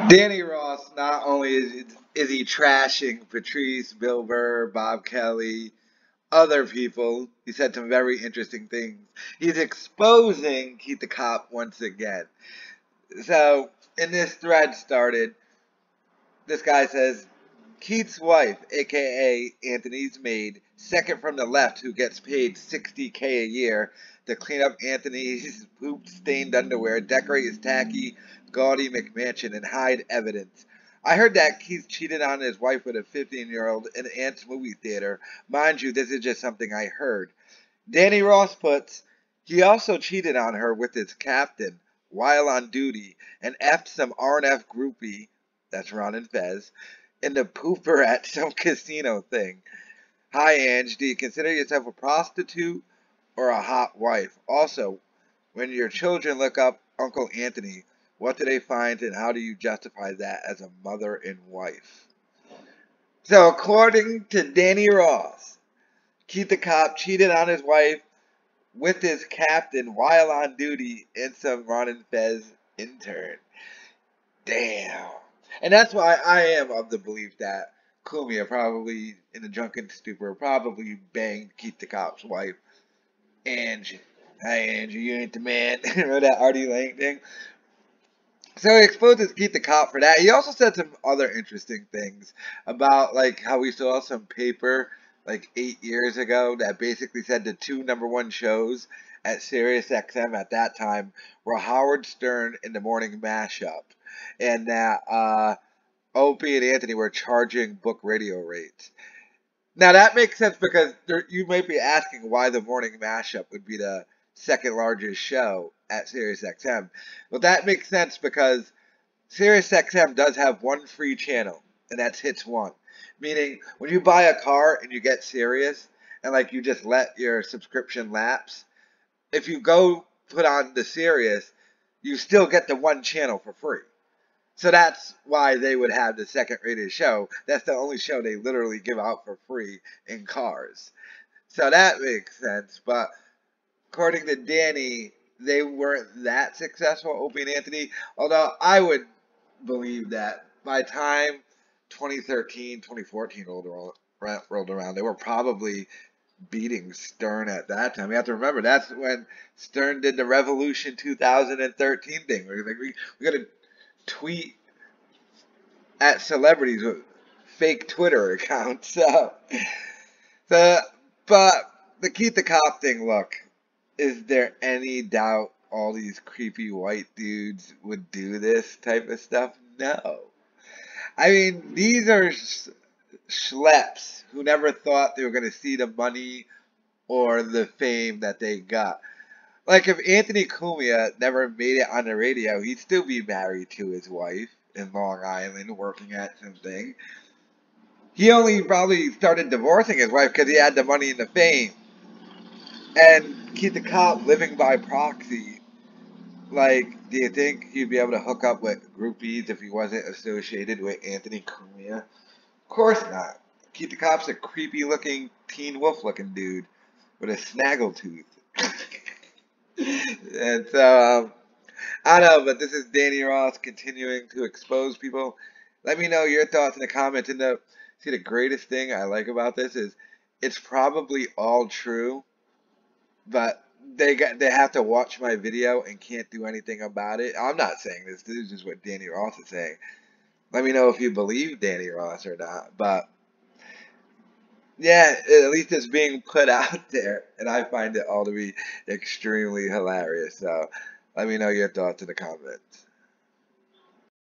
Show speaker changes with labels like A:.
A: Danny Ross, not only is he trashing Patrice, Bill Burr, Bob Kelly, other people, he said some very interesting things. He's exposing Keith the Cop once again. So, in this thread started, this guy says, Keith's wife, aka Anthony's maid, second from the left, who gets paid $60K a year to clean up Anthony's poop stained underwear, decorate his tacky, gaudy McMansion, and hide evidence. I heard that Keith cheated on his wife with a 15-year-old in Ant's movie theater. Mind you, this is just something I heard. Danny Ross puts, he also cheated on her with his captain while on duty and effed some R&F groupie, that's Ron and Fez, in the pooper at some casino thing. Hi, Ange. Do you consider yourself a prostitute or a hot wife? Also, when your children look up Uncle Anthony, what do they find and how do you justify that as a mother and wife? So, according to Danny Ross, Keith the Cop cheated on his wife with his captain while on duty in some Ron and Fez intern. Damn. And that's why I am of the belief that Kumia probably, in a drunken stupor, probably banged Keith the Cop's wife. Angie. Hey, Angie, you ain't the man. Remember that Artie Lang thing? So he exposes Keith the Cop for that. He also said some other interesting things about, like, how we saw some paper, like, 8 years ago that basically said the two #1 shows at Sirius XM at that time were Howard Stern and the Morning Mashup. And that Opie and Anthony were charging book radio rates. Now that makes sense because you might be asking why the Morning Mashup would be the second largest show at SiriusXM. Well, that makes sense because SiriusXM does have one free channel, and that's Hits One. Meaning, when you buy a car and you get Sirius, and like you just let your subscription lapse, if you go put on the Sirius, you still get the one channel for free. So that's why they would have the second rated show. That's the only show they literally give out for free in cars. So that makes sense. But according to Danny, they weren't that successful, Opie and Anthony. Although I would believe that by the time 2013, 2014 rolled around, they were probably beating Stern at that time. You have to remember, that's when Stern did the Revolution 2013 thing. Where like, we got to tweet at celebrities with fake Twitter accounts. The but the Keith the Cop thing. Look, is there any doubt all these creepy white dudes would do this type of stuff? No. I mean, these are schleps who never thought they were going to see the money or the fame that they got. Like, if Anthony Cumia never made it on the radio, he'd still be married to his wife in Long Island, working at something. He only probably started divorcing his wife because he had the money and the fame. And Keith the Cop living by proxy. Like, do you think he'd be able to hook up with groupies if he wasn't associated with Anthony Cumia? Of course not. Keith the Cop's a creepy looking, Teen Wolf looking dude with a snaggletooth. And so, I don't know, but this is Danny Ross continuing to expose people. Let me know your thoughts in the comments. And see, the greatest thing I like about this is it's probably all true, but they have to watch my video and can't do anything about it. I'm not saying this. This is just what Danny Ross is saying. Let me know if you believe Danny Ross or not. But yeah, at least it's being put out there, and I find it all to be extremely hilarious. So let me know your thoughts in the comments.